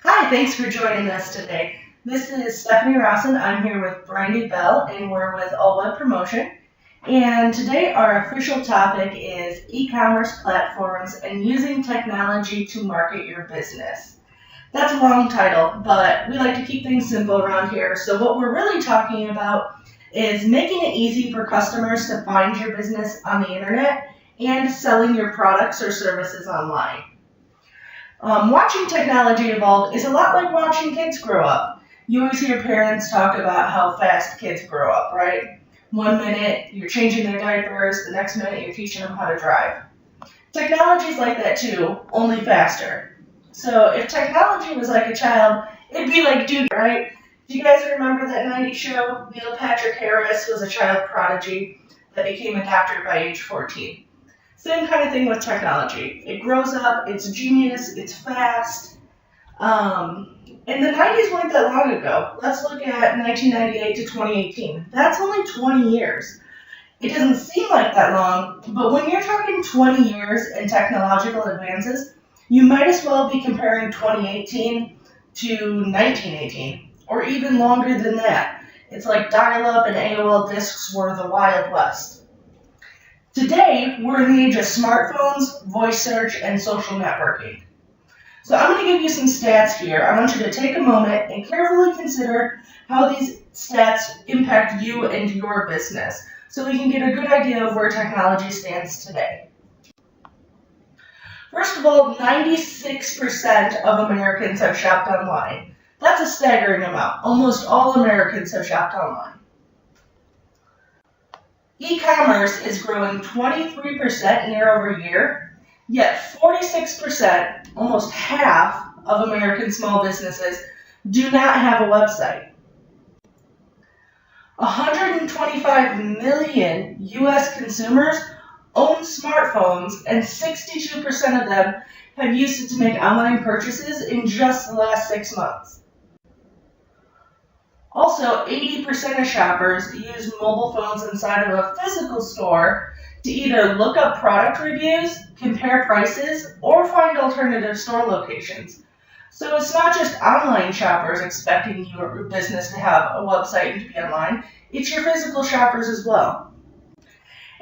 Hi, thanks for joining us today. This is Stephanie Rawson. I'm here with Brandy Bell, and we're with All Web Promotion. And today our official topic is e-commerce platforms and using technology to market your business. That's a long title, but we like to keep things simple around here. So what we're really talking about is making it easy for customers to find your business on the internet and selling your products or services online. Watching technology evolve is a lot like watching kids grow up. You always hear parents talk about how fast kids grow up, right? 1 minute you're changing their diapers, the next minute you're teaching them how to drive. Technology's like that too, only faster. So if technology was like a child, it'd be like Dude, right? Do you guys remember that 90s show? Neil Patrick Harris was a child prodigy that became a doctor by age 14. Same kind of thing with technology. It grows up, it's genius, it's fast. And the 90s weren't that long ago. Let's look at 1998 to 2018. That's only 20 years. It doesn't seem like that long, but when you're talking 20 years and technological advances, you might as well be comparing 2018 to 1918, or even longer than that. It's like dial-up and AOL discs were the Wild West. Today, we're in the age of smartphones, voice search, and social networking. So I'm going to give you some stats here. I want you to take a moment and carefully consider how these stats impact you and your business so we can get a good idea of where technology stands today. First of all, 96% of Americans have shopped online. That's a staggering amount. Almost all Americans have shopped online. E-commerce is growing 23% year over year, yet 46%, almost half of American small businesses, do not have a website. 125 million U.S. consumers own smartphones, and 62% of them have used it to make online purchases in just the last 6 months. Also, 80% of shoppers use mobile phones inside of a physical store to either look up product reviews, compare prices, or find alternative store locations. So it's not just online shoppers expecting your business to have a website and to be online, it's your physical shoppers as well.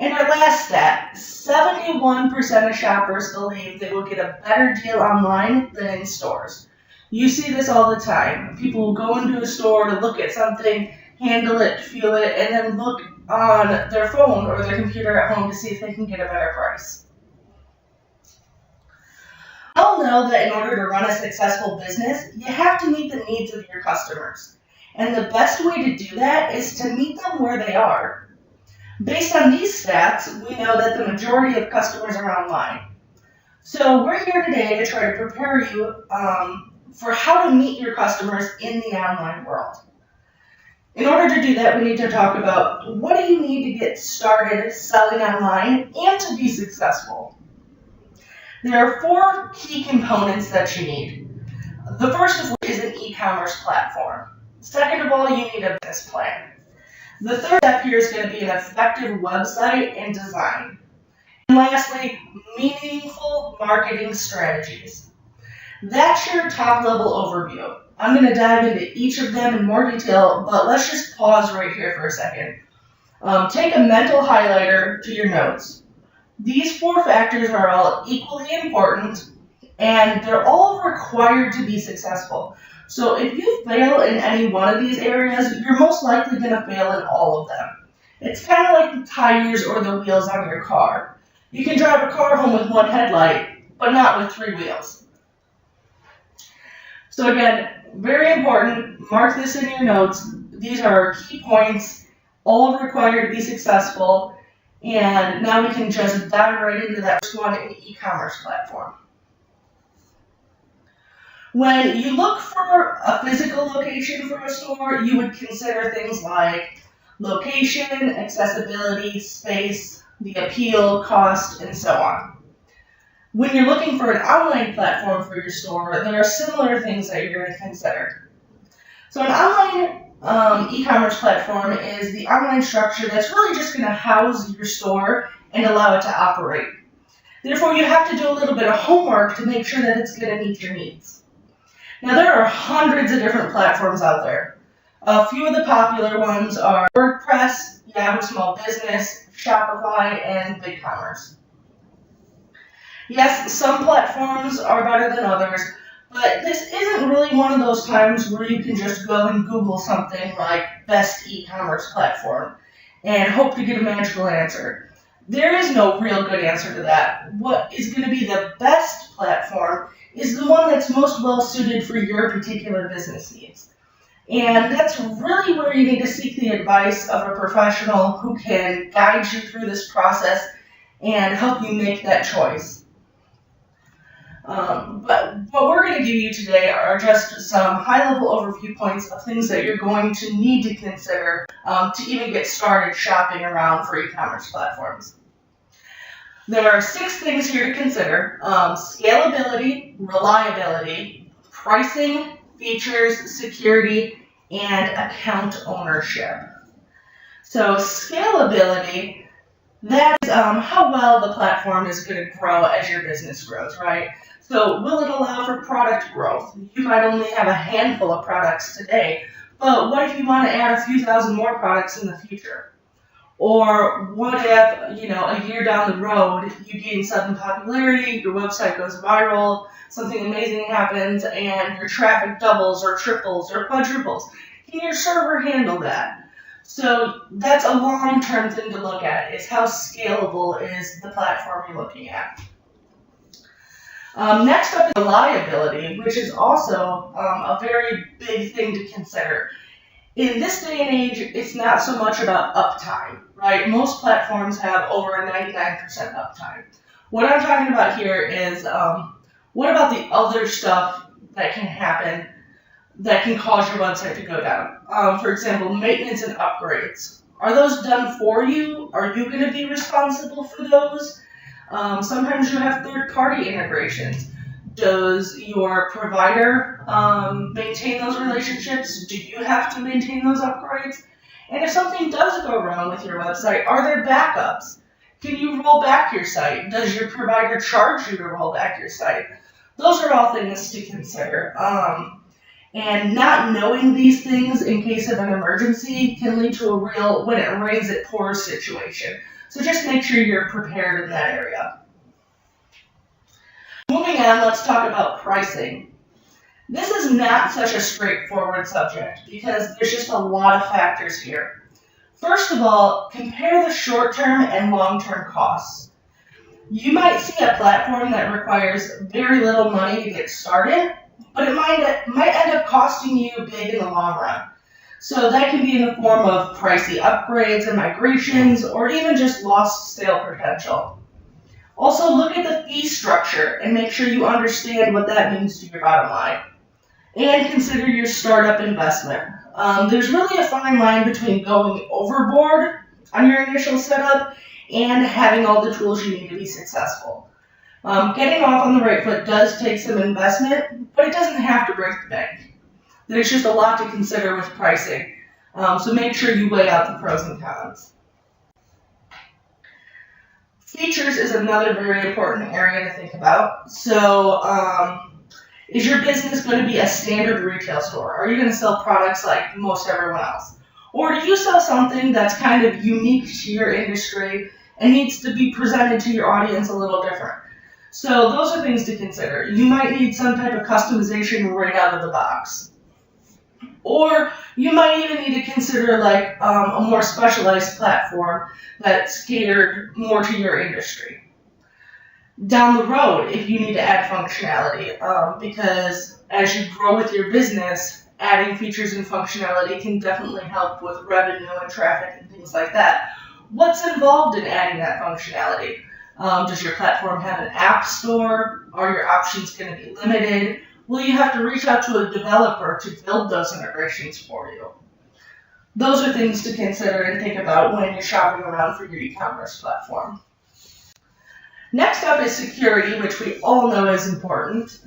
And our last stat, 71% of shoppers believe they will get a better deal online than in stores. You see this all the time. People will go into a store to look at something, handle it, feel it, and then look on their phone or their computer at home to see if they can get a better price. We all know that in order to run a successful business, you have to meet the needs of your customers. And the best way to do that is to meet them where they are. Based on these stats, we know that the majority of customers are online. So we're here today to try to prepare you for how to meet your customers in the online world. In order to do that, we need to talk about what do you need to get started selling online and to be successful. There are 4 key components that you need. The first of which is an e-commerce platform. Second of all, you need a business plan. The third step here is going to be an effective website and design. And lastly, meaningful marketing strategies. That's your top-level overview. I'm going to dive into each of them in more detail, but let's just pause right here for a second. Take a mental highlighter to your notes. These 4 factors are all equally important, and they're all required to be successful. So if you fail in any one of these areas, you're most likely going to fail in all of them. It's kind of like the tires or the wheels on your car. You can drive a car home with 1 headlight, but not with 3 wheels. So again, very important, mark this in your notes. These are key points, all required to be successful. And now we can just dive right into that first one, an e-commerce platform. When you look for a physical location for a store, you would consider things like location, accessibility, space, the appeal, cost, and so on. When you're looking for an online platform for your store, there are similar things that you're going to consider. So an online e-commerce platform is the online structure that's really just going to house your store and allow it to operate. Therefore, you have to do a little bit of homework to make sure that it's going to meet your needs. Now, there are hundreds of different platforms out there. A few of the popular ones are WordPress, Yahoo Small Business, Shopify, and BigCommerce. Yes, some platforms are better than others, but this isn't really one of those times where you can just go and Google something like best e-commerce platform and hope to get a magical answer. There is no real good answer to that. What is going to be the best platform is the one that's most well suited for your particular business needs. And that's really where you need to seek the advice of a professional who can guide you through this process and help you make that choice. But what we're going to give you today are just some high-level overview points of things that you're going to need to consider to even get started shopping around for e-commerce platforms. There are 6 things here to consider: scalability, reliability, pricing, features, security, and account ownership. So scalability, that is how well the platform is going to grow as your business grows, right? So will it allow for product growth? You might only have a handful of products today, but what if you want to add a few thousand more products in the future? Or what if, a year down the road, you gain sudden popularity, your website goes viral, something amazing happens, and your traffic doubles or triples or quadruples? Can your server handle that? So that's a long-term thing to look at, is how scalable is the platform you're looking at. Next up is reliability, which is also a very big thing to consider. In this day and age, it's not so much about uptime, right? Most platforms have over a 99% uptime. What I'm talking about here is what about the other stuff that can happen that can cause your website to go down? For example, maintenance and upgrades. Are those done for you? Are you going to be responsible for those? Sometimes you have third-party integrations. Does your provider maintain those relationships? Do you have to maintain those upgrades? And if something does go wrong with your website, are there backups? Can you roll back your site? Does your provider charge you to roll back your site? Those are all things to consider. And not knowing these things in case of an emergency can lead to a real when it rains it pours situation. So just make sure you're prepared in that area. Moving on, let's talk about pricing. This is not such a straightforward subject because there's just a lot of factors here. First of all, compare the short-term and long-term costs. You might see a platform that requires very little money to get started, but it might end up costing you big in the long run. So that can be in the form of pricey upgrades and migrations, or even just lost sale potential. Also, look at the fee structure and make sure you understand what that means to your bottom line. And consider your startup investment. There's really a fine line between going overboard on your initial setup and having all the tools you need to be successful. Getting off on the right foot does take some investment, but it doesn't have to break the bank. There's just a lot to consider with pricing, so make sure you weigh out the pros and cons. Features is another very important area to think about. So, is your business going to be a standard retail store? Are you going to sell products like most everyone else? Or do you sell something that's kind of unique to your industry and needs to be presented to your audience a little different? So those are things to consider. You might need some type of customization right out of the box. Or you might even need to consider like a more specialized platform that's catered more to your industry. Down the road, if you need to add functionality, because as you grow with your business, adding features and functionality can definitely help with revenue and traffic and things like that. What's involved in adding that functionality? Does your platform have an app store? Are your options going to be limited? Will you have to reach out to a developer to build those integrations for you? Those are things to consider and think about when you're shopping around for your e-commerce platform. Next up is security, which we all know is important.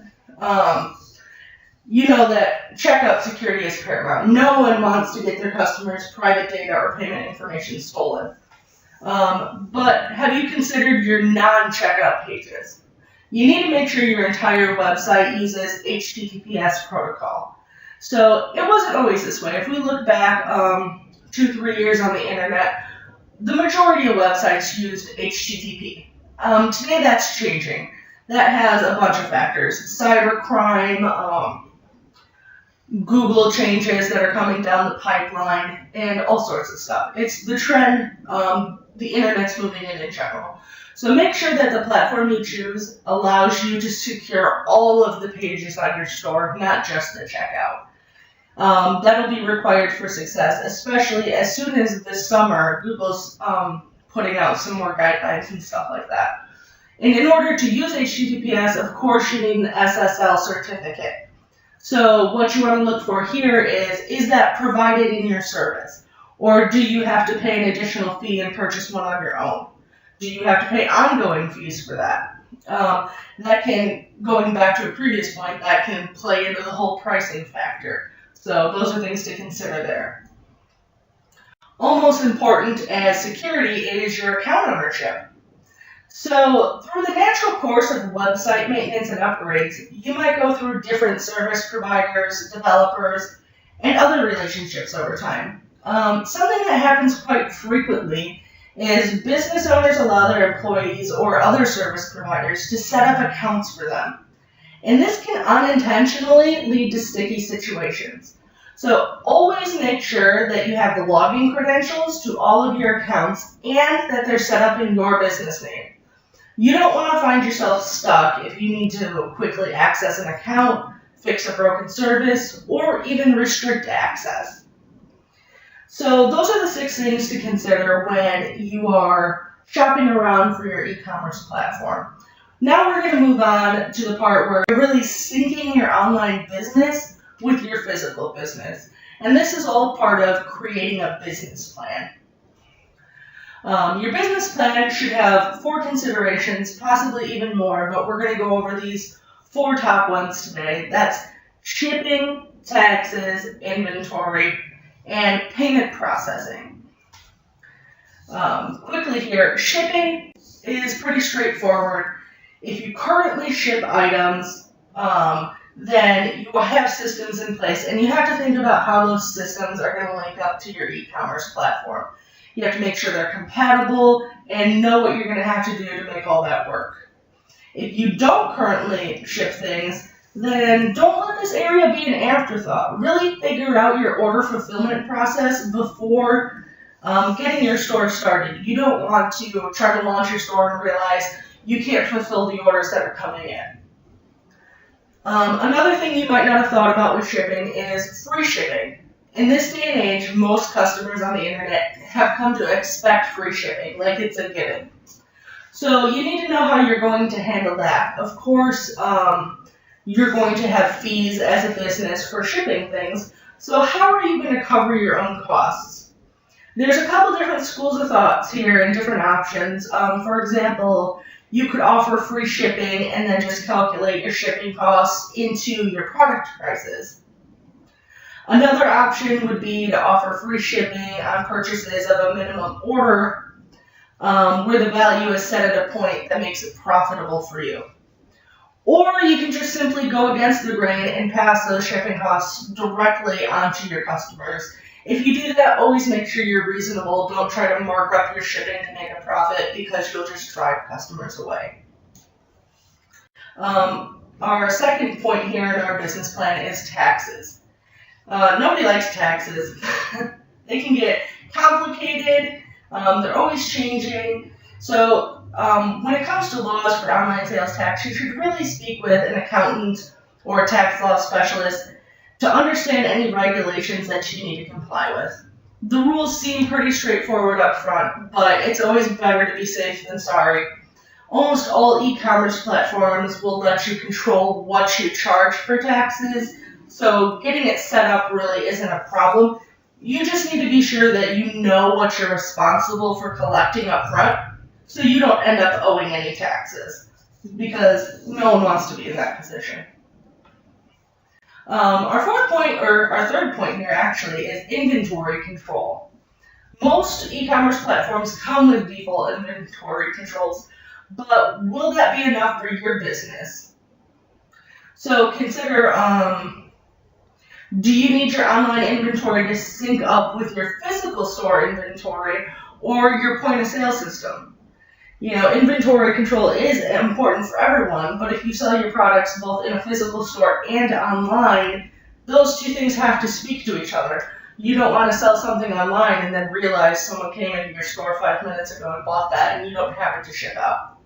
You know that checkout security is paramount. No one wants to get their customers' private data or payment information stolen. But have you considered your non-checkout pages? you need to make sure your entire website uses HTTPS protocol. So it wasn't always this way. If we look back 2-3 years on the internet, the majority of websites used HTTP. Today that's changing. That has a bunch of factors. Cybercrime, Google changes that are coming down the pipeline, and all sorts of stuff. It's the trend, the internet's moving in general. So make sure that the platform you choose allows you to secure all of the pages on your store, not just the checkout. That'll be required for success, especially as soon as this summer, Google's putting out some more guidelines and stuff like that. And in order to use HTTPS, of course, you need an SSL certificate. So what you want to look for here is that provided in your service? Or do you have to pay an additional fee and purchase one on your own? Do you have to pay ongoing fees for that? That can, going back to a previous point, that can play into the whole pricing factor. So those are things to consider there. Almost important as security is your account ownership. So through the natural course of website maintenance and upgrades, you might go through different service providers, developers, and other relationships over time. Something that happens quite frequently is business owners allow their employees or other service providers to set up accounts for them. And this can unintentionally lead to sticky situations. So always make sure that you have the login credentials to all of your accounts and that they're set up in your business name. You don't want to find yourself stuck if you need to quickly access an account, fix a broken service, or even restrict access. So those are the 6 things to consider when you are shopping around for your e-commerce platform. Now we're going to move on to the part where you're really syncing your online business with your physical business. And this is all part of creating a business plan. Your business plan should have 4 considerations, possibly even more, but we're going to go over these 4 top ones today. That's shipping, taxes, inventory, and payment processing. Quickly here, shipping is pretty straightforward. If you currently ship items, then you will have systems in place, and you have to think about how those systems are going to link up to your e-commerce platform. You have to make sure they're compatible and know what you're going to have to do to make all that work. If you don't currently ship things, then don't let this area be an afterthought. Really figure out your order fulfillment process before getting your store started. You don't want to try to launch your store and realize you can't fulfill the orders that are coming in. Another thing you might not have thought about with shipping is free shipping. In this day and age, most customers on the internet have come to expect free shipping, like it's a given. So you need to know how you're going to handle that. Of course, you're going to have fees as a business for shipping things. So how are you going to cover your own costs? There's a couple different schools of thoughts here and different options. For example, you could offer free shipping and then just calculate your shipping costs into your product prices. Another option would be to offer free shipping on purchases of a minimum order where the value is set at a point that makes it profitable for you. Or you can just simply go against the grain and pass those shipping costs directly onto your customers. If you do that, always make sure you're reasonable. Don't try to mark up your shipping to make a profit because you'll just drive customers away. Our second point here in our business plan is taxes. Nobody likes taxes. They can get complicated. They're always changing. So when it comes to laws for online sales tax, you should really speak with an accountant or a tax law specialist to understand any regulations that you need to comply with. The rules seem pretty straightforward up front, but it's always better to be safe than sorry. Almost all e-commerce platforms will let you control what you charge for taxes, so getting it set up really isn't a problem. You just need to be sure that you know what you're responsible for collecting up front, so you don't end up owing any taxes, because no one wants to be in that position. Our fourth point, or our third point here actually, is inventory control. Most e-commerce platforms come with default inventory controls, but will that be enough for your business? So consider, do you need your online inventory to sync up with your physical store inventory or your point of sale system? Inventory control is important for everyone, but if you sell your products both in a physical store and online, those two things have to speak to each other. You don't want to sell something online and then realize someone came into your store 5 minutes ago and bought that and you don't have it to ship out.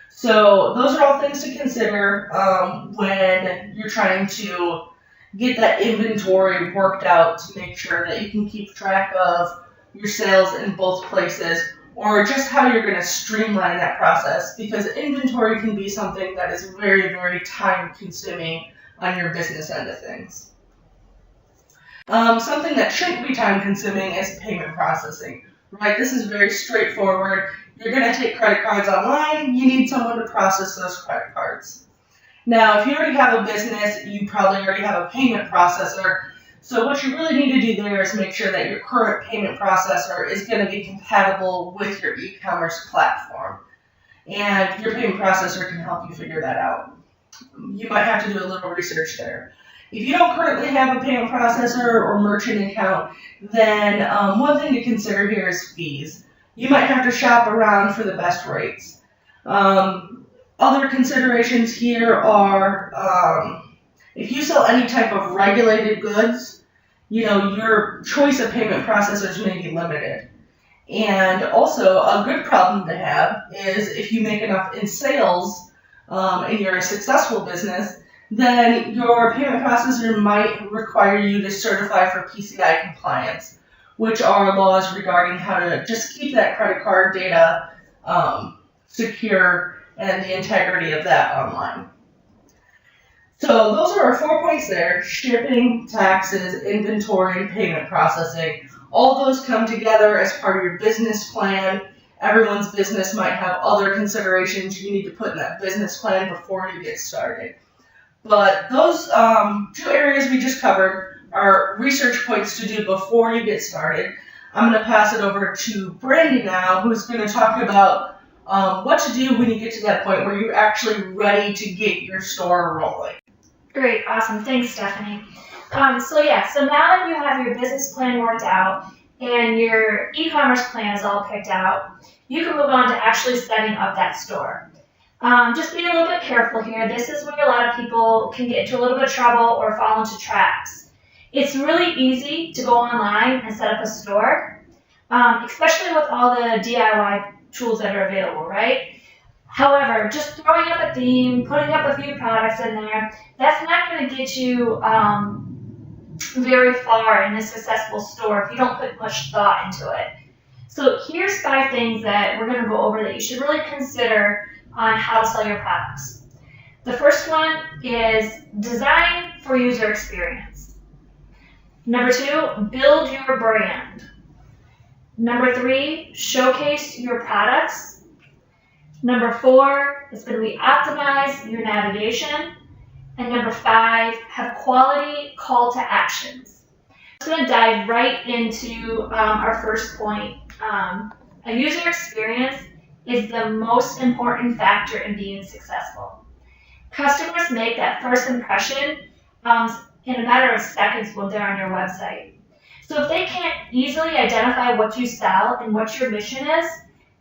So those are all things to consider when you're trying to get that inventory worked out to make sure that you can keep track of your sales in both places, or just how you're going to streamline that process, because inventory can be something that is very, very time consuming on your business end of things. Something that shouldn't be time consuming is payment processing, right? This is very straightforward. You're going to take credit cards online, you need someone to process those credit cards. Now, if you already have a business, you probably already have a payment processor. So what you really need to do there is make sure that your current payment processor is going to be compatible with your e-commerce platform. And your payment processor can help you figure that out. You might have to do a little research there. If you don't currently have a payment processor or merchant account, then one thing to consider here is fees. You might have to shop around for the best rates. Other considerations here are if you sell any type of regulated goods, your choice of payment processors may be limited. And also, a good problem to have is if you make enough in sales and you're a successful business, then your payment processor might require you to certify for PCI compliance, which are laws regarding how to just keep that credit card data secure and the integrity of that online. So those are our 4 points there: shipping, taxes, inventory, and payment processing. All those come together as part of your business plan. Everyone's business might have other considerations you need to put in that business plan before you get started. But those 2 areas we just covered are research points to do before you get started. I'm going to pass it over to Brandy now, who's going to talk about what to do when you get to that point where you're actually ready to get your store rolling. Great, awesome. Thanks, Stephanie. So now that you have your business plan worked out and your e-commerce plan is all picked out, you can move on to actually setting up that store. Just be a little bit careful here. This is where a lot of people can get into a little bit of trouble or fall into traps. It's really easy to go online and set up a store, especially with all the DIY tools that are available, right? However, just throwing up a theme, putting up a few products in there, that's not going to get you very far in a successful store if you don't put much thought into it. So here's 5 things that we're going to go over that you should really consider on how to sell your products. The first one is design for user experience. Number 2, build your brand. Number 3, showcase your products. Number 4 is going to be optimize your navigation. And number 5, have quality call to actions. I'm going to dive right into our first point. A user experience is the most important factor in being successful. Customers make that first impression in a matter of seconds when they're on your website. So if they can't easily identify what you sell and what your mission is,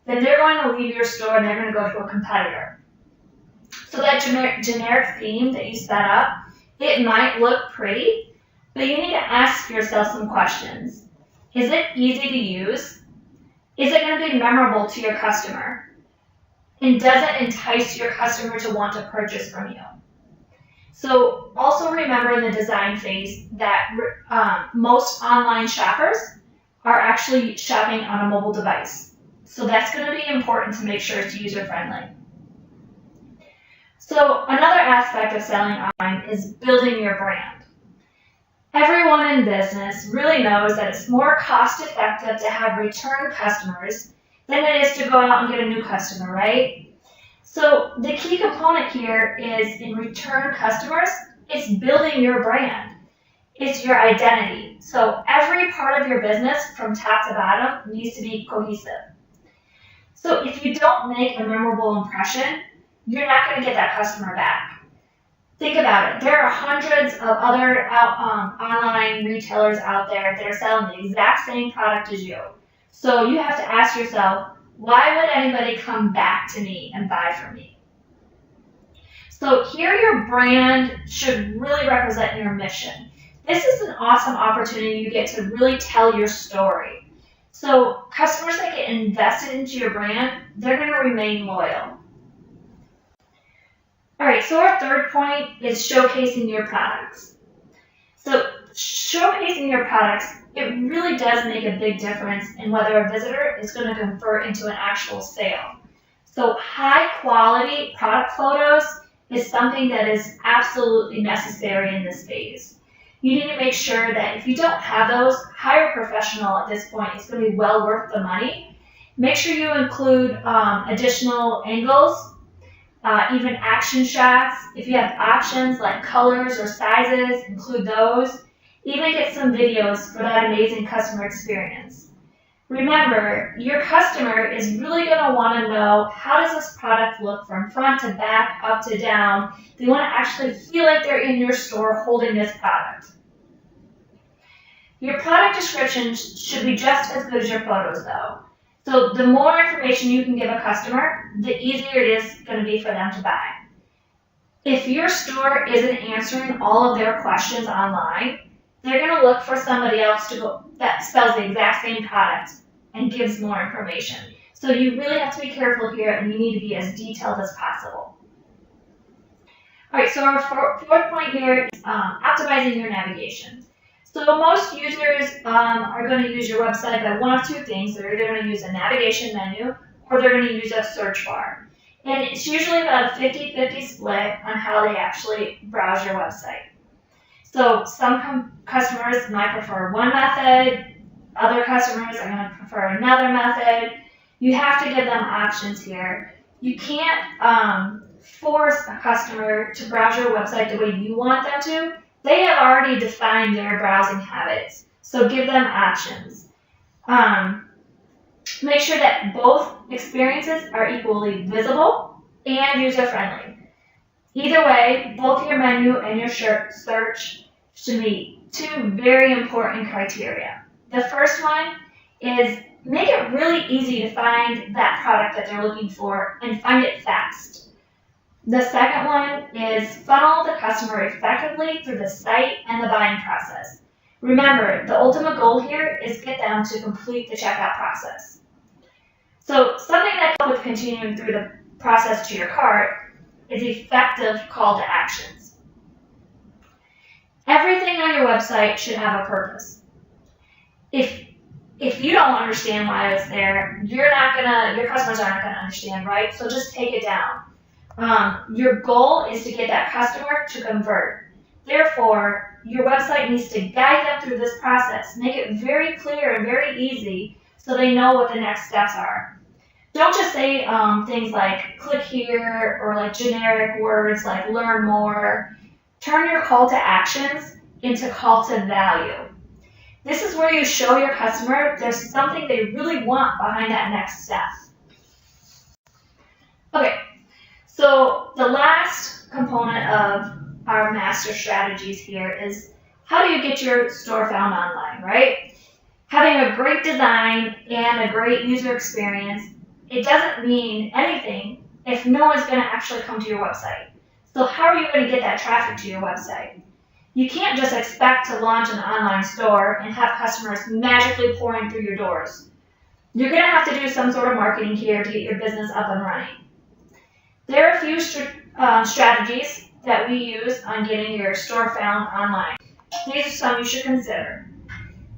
then they're going to leave your store and they're going to go to a competitor. So that generic theme that you set up, it might look pretty, but you need to ask yourself some questions. Is it easy to use? Is it going to be memorable to your customer? And does it entice your customer to want to purchase from you? So also remember in the design phase that most online shoppers are actually shopping on a mobile device. So that's going to be important to make sure it's user-friendly. So another aspect of selling online is building your brand. Everyone in business really knows that it's more cost-effective to have return customers than it is to go out and get a new customer, right? So the key component here is in return customers, it's building your brand. It's your identity. So every part of your business from top to bottom needs to be cohesive. So if you don't make a memorable impression, you're not going to get that customer back. Think about it. There are hundreds of other online retailers out there that are selling the exact same product as you. So you have to ask yourself, why would anybody come back to me and buy from me? So here your brand should really represent your mission. This is an awesome opportunity you get to really tell your story. So customers that get invested into your brand, they're going to remain loyal. All right, so our third point is showcasing your products. So showcasing your products, it really does make a big difference in whether a visitor is going to convert into an actual sale. So high quality product photos is something that is absolutely necessary in this phase. You need to make sure that if you don't have those, hire a professional at this point. It's going to be well worth the money. Make sure you include additional angles, even action shots. If you have options like colors or sizes, include those. Even get some videos for that amazing customer experience. Remember, your customer is really going to want to know, how does this product look from front to back, up to down? They want to actually feel like they're in your store holding this product. Your product description should be just as good as your photos, though. So the more information you can give a customer, the easier it is going to be for them to buy. If your store isn't answering all of their questions online, they're going to look for somebody else that sells the exact same product and gives more information. So you really have to be careful here, and you need to be as detailed as possible. All right, so our fourth point here is optimizing your navigation. So most users are going to use your website by one of two things. They're either going to use a navigation menu or they're going to use a search bar. And it's usually about a 50-50 split on how they actually browse your website. So some customers might prefer one method, other customers are going to prefer another method. You have to give them options here. You can't force a customer to browse your website the way you want them to. They have already defined their browsing habits, so give them options. Make sure that both experiences are equally visible and user-friendly. Either way, both your menu and your search should meet two very important criteria. The first one is make it really easy to find that product that they're looking for and find it fast. The second one is funnel the customer effectively through the site and the buying process. Remember, the ultimate goal here is get them to complete the checkout process. So something that helps with continuing through the process to your cart is effective call to actions. Everything on your website should have a purpose. If you don't understand why it's there, your customers aren't going to understand, right? So just take it down. Your goal is to get that customer to convert. Therefore, your website needs to guide them through this process. Make it very clear and very easy so they know what the next steps are. Don't just say things like click here or like generic words like learn more. Turn your call to actions into call to value. This is where you show your customer there's something they really want behind that next step. Okay, so the last component of our master strategies here is how do you get your store found online, right? Having a great design and a great user experience, it doesn't mean anything if no one's going to actually come to your website. So how are you going to get that traffic to your website? You can't just expect to launch an online store and have customers magically pouring through your doors. You're going to have to do some sort of marketing here to get your business up and running. There are a few strategies that we use on getting your store found online. These are some you should consider.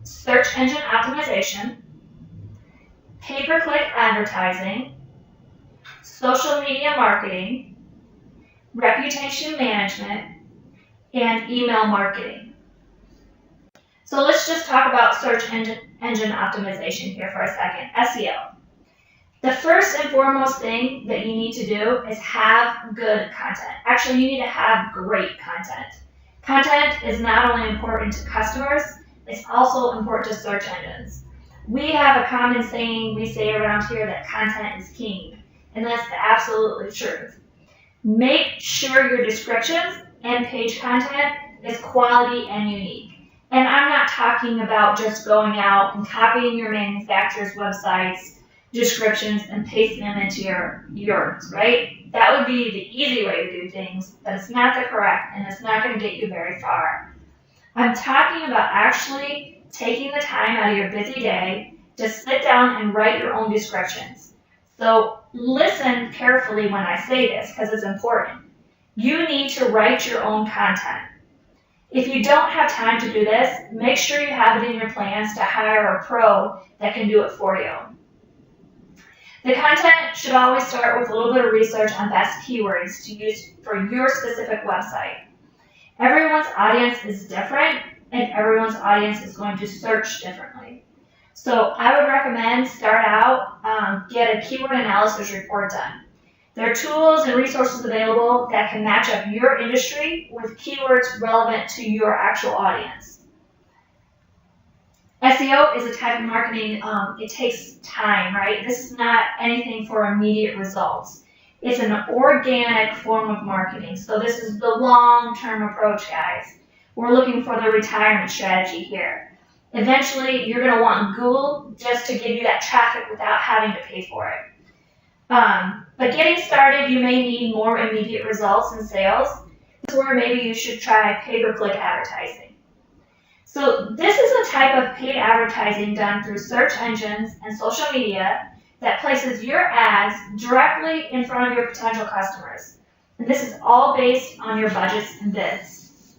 Search engine optimization, pay-per-click advertising, social media marketing, reputation management, and email marketing. So let's just talk about search engine optimization here for a second, SEO. The first and foremost thing that you need to do is have good content. Actually, you need to have great content. Content is not only important to customers, it's also important to search engines. We have a common saying we say around here that content is king, and that's the absolute truth. Make sure your descriptions and page content is quality and unique. And I'm not talking about just going out and copying your manufacturer's website's descriptions and pasting them into yours, right? That would be the easy way to do things, but it's not the correct, and it's not going to get you very far. I'm talking about actually taking the time out of your busy day to sit down and write your own descriptions. So listen carefully when I say this, because it's important. You need to write your own content. If you don't have time to do this, make sure you have it in your plans to hire a pro that can do it for you. The content should always start with a little bit of research on best keywords to use for your specific website. Everyone's audience is different, and everyone's audience is going to search differently. So I would recommend start out, get a keyword analysis report done. There are tools and resources available that can match up your industry with keywords relevant to your actual audience. SEO is a type of marketing, it takes time, right? This is not anything for immediate results. It's an organic form of marketing. So this is the long-term approach, guys. We're looking for the retirement strategy here. Eventually, you're going to want Google just to give you that traffic without having to pay for it. But getting started, you may need more immediate results in sales. This is where maybe you should try pay-per-click advertising. So this is a type of paid advertising done through search engines and social media that places your ads directly in front of your potential customers. And this is all based on your budgets and bids.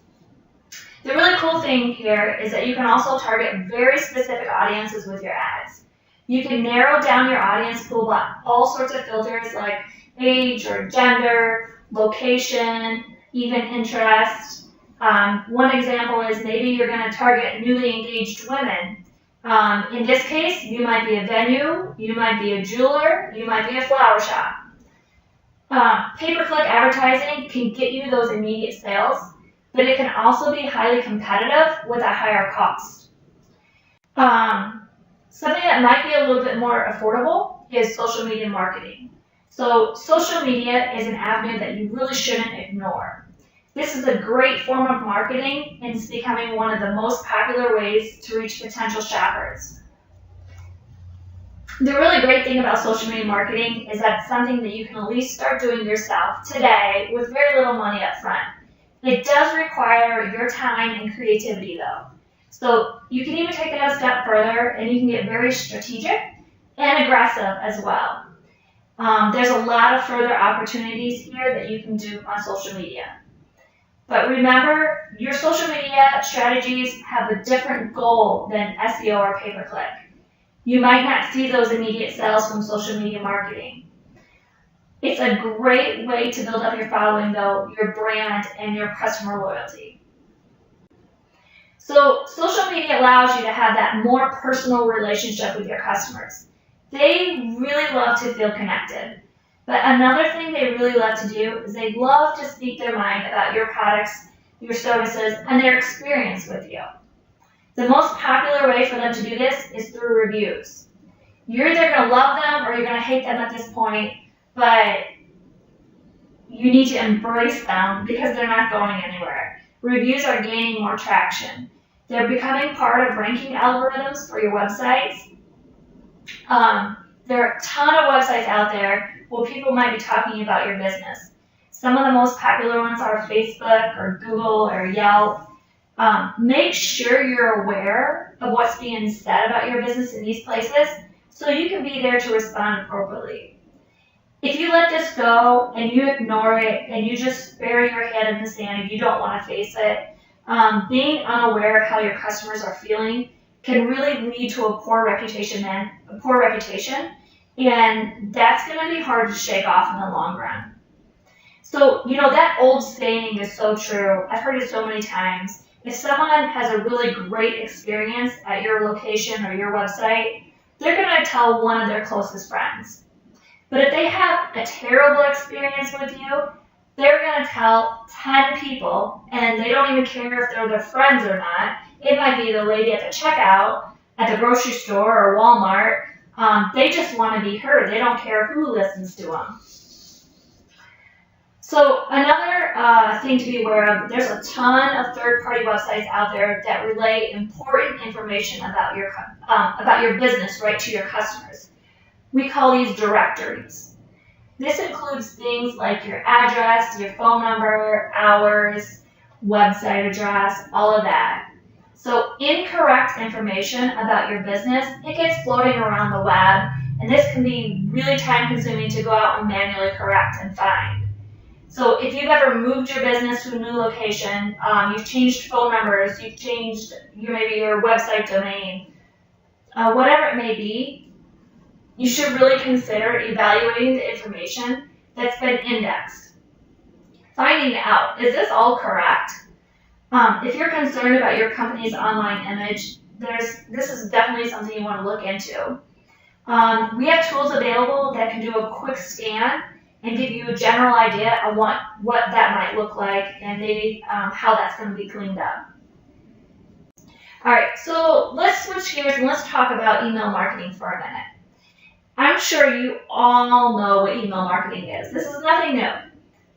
The really cool thing here is that you can also target very specific audiences with your ads. You can narrow down your audience pool by all sorts of filters like age or gender, location, even interest. One example is maybe you're going to target newly engaged women. In this case, you might be a venue, you might be a jeweler, you might be a flower shop. Pay-per-click advertising can get you those immediate sales, but it can also be highly competitive with a higher cost. Something that might be a little bit more affordable is social media marketing. So social media is an avenue that you really shouldn't ignore. This is a great form of marketing, and it's becoming one of the most popular ways to reach potential shoppers. The really great thing about social media marketing is that it's something that you can at least start doing yourself today with very little money up front. It does require your time and creativity though. So you can even take it a step further and you can get very strategic and aggressive as well. There's a lot of further opportunities here that you can do on social media. But remember, your social media strategies have a different goal than SEO or pay-per-click. You might not see those immediate sales from social media marketing. It's a great way to build up your following, though, your brand, and your customer loyalty. So social media allows you to have that more personal relationship with your customers. They really love to feel connected. But another thing they really love to do is they love to speak their mind about your products, your services, and their experience with you. The most popular way for them to do this is through reviews. You're either going to love them or you're going to hate them at this point, but you need to embrace them because they're not going anywhere. Reviews are gaining more traction. They're becoming part of ranking algorithms for your websites. There are a ton of websites out there where people might be talking about your business. Some of the most popular ones are Facebook or Google or Yelp. Make sure you're aware of what's being said about your business in these places so you can be there to respond appropriately. If you let this go and you ignore it and you just bury your head in the sand and you don't want to face it, being unaware of how your customers are feeling can really lead to a poor reputation, and that's going to be hard to shake off in the long run. So, that old saying is so true. I've heard it so many times. If someone has a really great experience at your location or your website, they're going to tell one of their closest friends. But if they have a terrible experience with you, they're going to tell 10 people, and they don't even care if they're their friends or not. It might be the lady at the checkout, at the grocery store or Walmart. They just want to be heard. They don't care who listens to them. So another thing to be aware of, there's a ton of third-party websites out there that relay important information about your business right to your customers. We call these directories. This includes things like your address, your phone number, hours, website address, all of that. So incorrect information about your business, it gets floating around the web, and this can be really time-consuming to go out and manually correct and find. So if you've ever moved your business to a new location, you've changed phone numbers, you've changed maybe your website domain, whatever it may be, you should really consider evaluating the information that's been indexed. Finding out, is this all correct? If you're concerned about your company's online image, this is definitely something you want to look into. We have tools available that can do a quick scan and give you a general idea of what that might look like and maybe how that's going to be cleaned up. All right, so let's switch gears and let's talk about email marketing for a minute. I'm sure you all know what email marketing is. This is nothing new.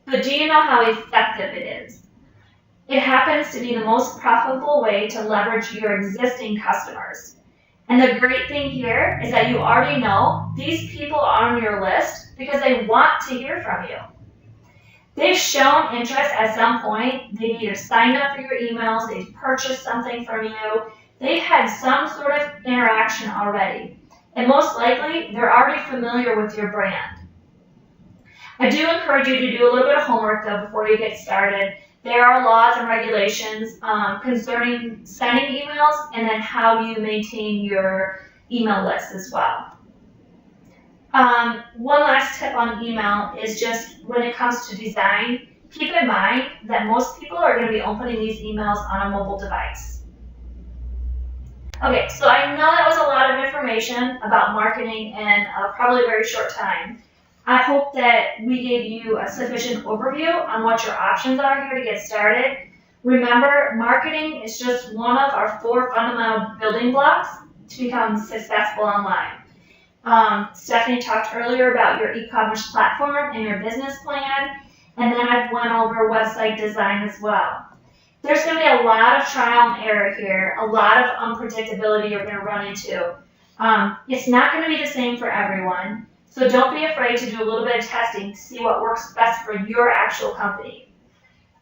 But do you know how effective it is? It happens to be the most profitable way to leverage your existing customers. And the great thing here is that you already know these people are on your list because they want to hear from you. They've shown interest at some point. They've either signed up for your emails, they've purchased something from you, they've had some sort of interaction already. And most likely, they're already familiar with your brand. I do encourage you to do a little bit of homework though before you get started. There are laws and regulations concerning sending emails and then how you maintain your email list as well. One last tip on email is just when it comes to design, keep in mind that most people are going to be opening these emails on a mobile device. Okay, so I know that was a lot of information about marketing in probably a very short time. I hope that we gave you a sufficient overview on what your options are here to get started. Remember, marketing is just one of our 4 fundamental building blocks to become successful online. Stephanie talked earlier about your e-commerce platform and your business plan, and then I went over website design as well. There's going to be a lot of trial and error here, a lot of unpredictability you're going to run into. It's not going to be the same for everyone. So don't be afraid to do a little bit of testing to see what works best for your actual company.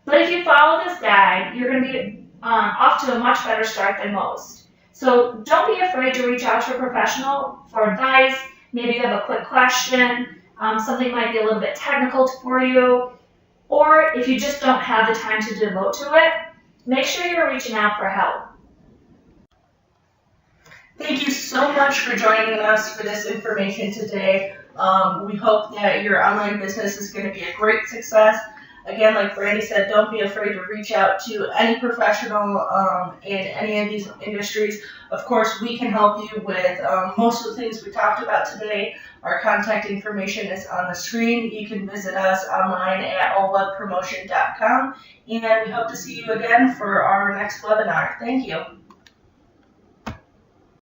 But if you follow this guide, you're going to be off to a much better start than most. So don't be afraid to reach out to a professional for advice. Maybe you have a quick question. Something might be a little bit technical for you. Or if you just don't have the time to devote to it, make sure you're reaching out for help. Thank you so much for joining us for this information today. We hope that your online business is going to be a great success. Again, like Brandy said, don't be afraid to reach out to any professional in any of these industries. Of course, we can help you with most of the things we talked about today. Our contact information is on the screen. You can visit us online at allwebpromotion.com, and we hope to see you again for our next webinar. Thank you.